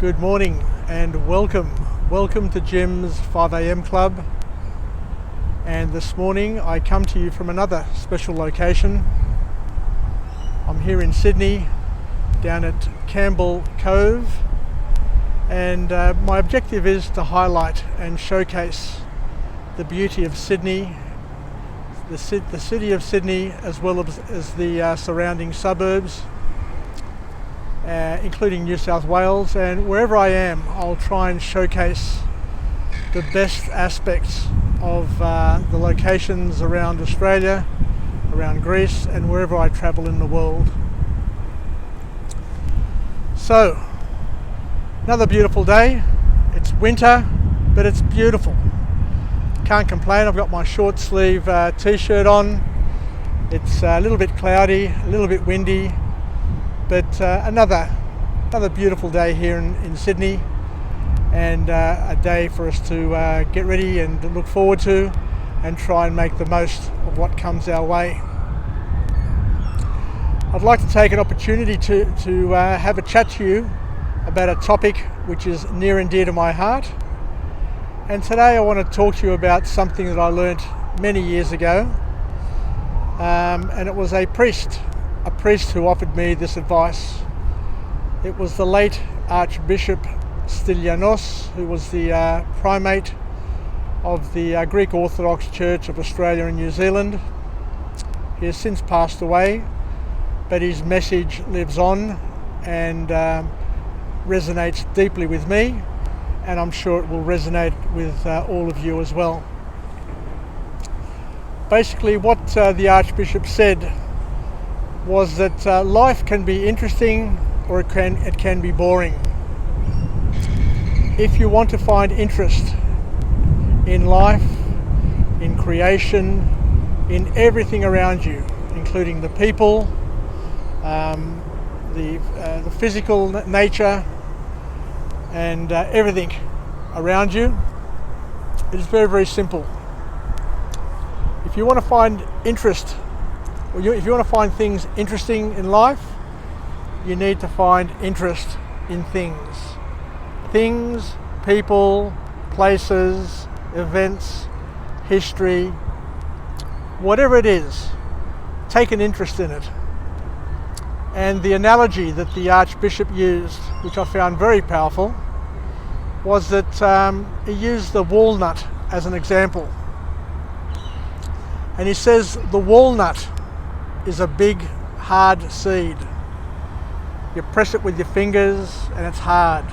Good morning and welcome. Welcome to Jim's 5am Club. And this morning I come to you from another special location. I'm here in Sydney, down at Campbell Cove. And my objective is to highlight and showcase the beauty of Sydney, the city of Sydney, as well as the surrounding suburbs. Including New South Wales, and wherever I am I'll try and showcase the best aspects of the locations around Australia, around Greece, and wherever I travel in the world. So, another beautiful day. It's winter, but it's beautiful. Can't complain. I've got my short sleeve t-shirt on. It's a little bit cloudy, a little bit windy, but another beautiful day here in Sydney, and a day for us to get ready and look forward to and try and make the most of what comes our way. I'd like to take an opportunity to have a chat to you about a topic which is near and dear to my heart. And today I want to talk to you about something that I learnt many years ago, and it was a priest who offered me this advice. It was the late Archbishop Stylianos, who was the primate of the Greek Orthodox Church of Australia and New Zealand. He has since passed away, but his message lives on and resonates deeply with me, and I'm sure it will resonate with all of you as well. Basically, what the Archbishop said was that life can be interesting or it can be boring. If you want to find interest in life, in creation, in everything around you, including the people, the physical nature, and everything around you, it is very, very simple. If you want to find interest, if you want to find things interesting in life, you need to find interest in things. Things, people, places, events, history, whatever it is, take an interest in it. And the analogy that the Archbishop used, which I found very powerful, was that he used the walnut as an example. And he says the walnut is a big, hard seed. You press it with your fingers and it's hard,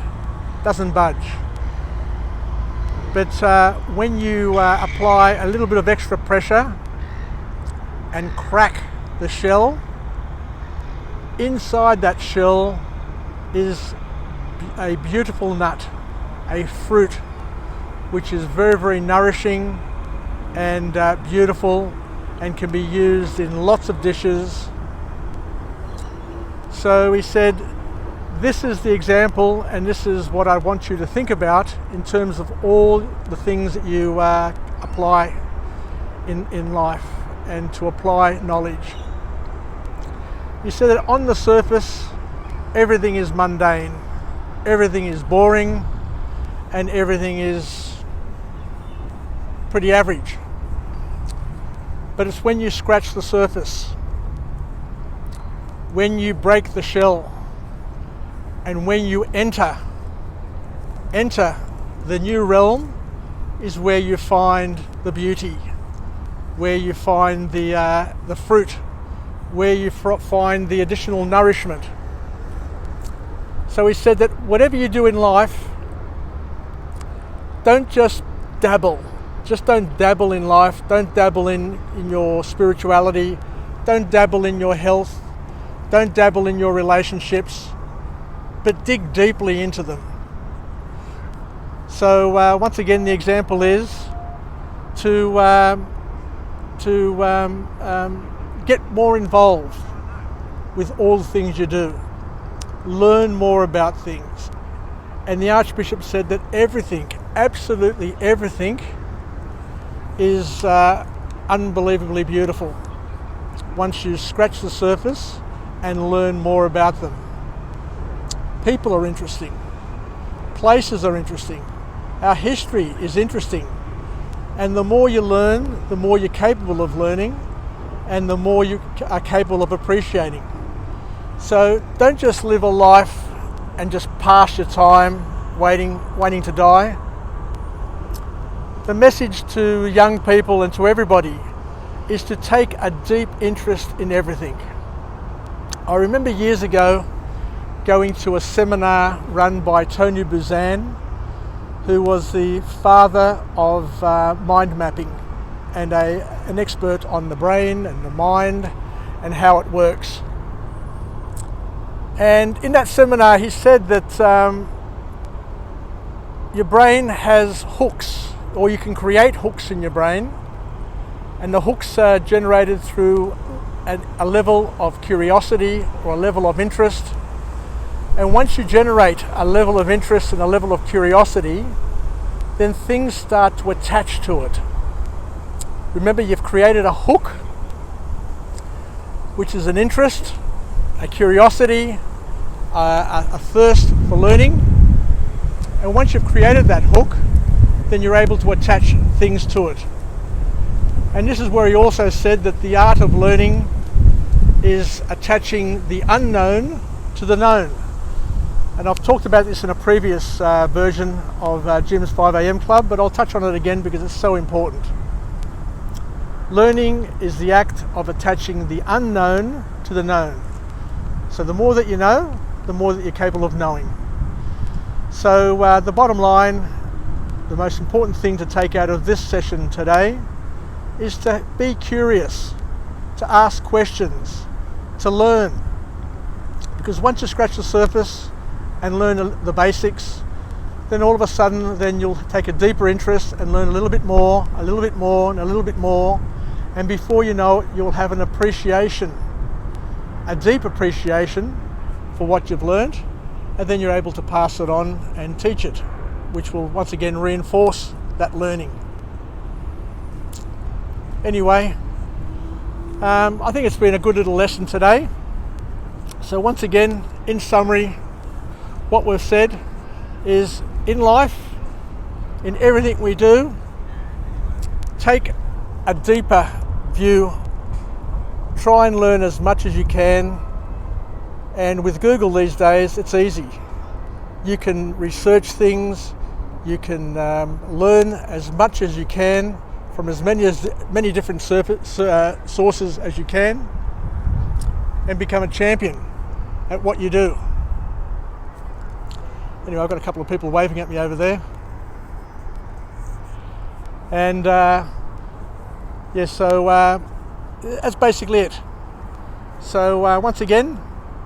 doesn't budge. But when you apply a little bit of extra pressure and crack the shell, inside that shell is a beautiful nut, a fruit, which is very, very nourishing and beautiful, and can be used in lots of dishes. So he said, this is the example, and this is what I want you to think about in terms of all the things that you apply in life, and to apply knowledge. He said that on the surface, everything is mundane, everything is boring, and everything is pretty average. But it's when you scratch the surface, when you break the shell, and when you enter the new realm, is where you find the beauty, where you find the fruit, where you find the additional nourishment. So he said that whatever you do in life, don't just dabble. Just don't dabble in life, don't dabble in your spirituality, don't dabble in your health, don't dabble in your relationships, but dig deeply into them. So once again, the example is to get more involved with all the things you do. Learn more about things. And the Archbishop said that everything, absolutely everything, is unbelievably beautiful once you scratch the surface and learn more about them. People are interesting. places are interesting. Our history is interesting. And the more you learn, the more you're capable of learning, and the more you are capable of appreciating. So don't just live a life and just pass your time waiting to die. The message to young people and to everybody is to take a deep interest in everything. I remember years ago going to a seminar run by Tony Buzan, who was the father of mind mapping and an expert on the brain and the mind and how it works. And in that seminar he said that your brain has hooks, or you can create hooks in your brain, and the hooks are generated through a level of curiosity or a level of interest. And once you generate a level of interest and a level of curiosity, then things start to attach to it. Remember, you've created a hook, which is an interest, a curiosity, a thirst for learning. And once you've created that hook, then you're able to attach things to it. And this is where he also said that the art of learning is attaching the unknown to the known. And I've talked about this in a previous version of Jim's 5am Club, but I'll touch on it again because it's so important. Learning is the act of attaching the unknown to the known. So the more that you know, the more that you're capable of knowing. So the bottom line, the most important thing to take out of this session today is to be curious, to ask questions, to learn. Because once you scratch the surface and learn the basics, then all of a sudden then you'll take a deeper interest and learn a little bit more, and a little bit more, and before you know it, you'll have an appreciation, a deep appreciation for what you've learned, and then you're able to pass it on and teach it, which will once again reinforce that learning. Anyway, I think it's been a good little lesson today. So once again, in summary, what we've said is, in life, in everything we do, take a deeper view, try and learn as much as you can, and with Google these days it's easy. You can research things, you can learn as much as you can from as many different sources as you can, and become a champion at what you do. Anyway, I've got a couple of people waving at me over there. And so that's basically it. So once again,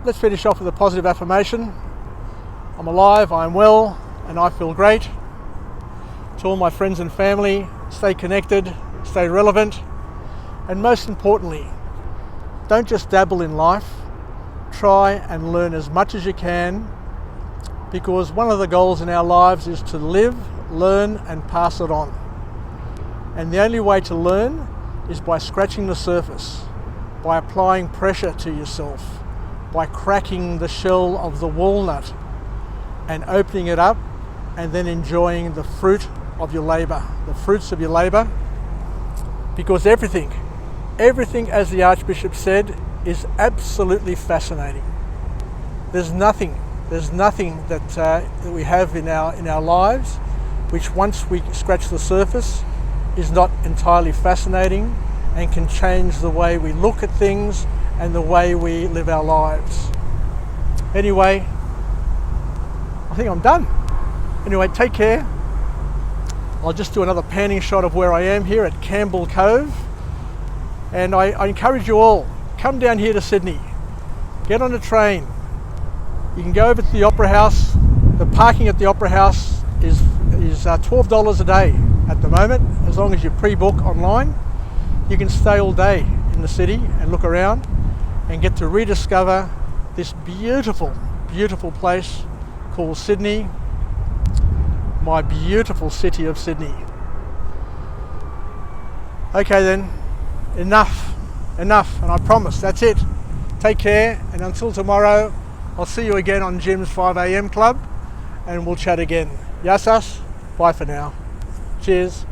let's finish off with a positive affirmation. I'm alive, I'm well, and I feel great. To all my friends and family, stay connected, stay relevant, and most importantly, don't just dabble in life. Try and learn as much as you can, because one of the goals in our lives is to live, learn, and pass it on. And the only way to learn is by scratching the surface, by applying pressure to yourself, by cracking the shell of the walnut and opening it up, and then enjoying the fruit of your labour, the fruits of your labour. Because everything, as the Archbishop said, is absolutely fascinating. There's nothing that we have in our lives which, once we scratch the surface, is not entirely fascinating and can change the way we look at things and the way we live our lives. Anyway, I think I'm done. Anyway, take care. I'll just do another panning shot of where I am here at Campbell Cove. And I encourage you all, come down here to Sydney. Get on a train. You can go over to the Opera House. The parking at the Opera House is $12 a day at the moment, as long as you pre-book online. You can stay all day in the city and look around and get to rediscover this beautiful, beautiful place called Sydney, my beautiful city of Sydney. Okay then, enough, and I promise that's it. Take care, and until tomorrow, I'll see you again on Jim's 5am Club, and we'll chat again. Yasas, bye for now. Cheers.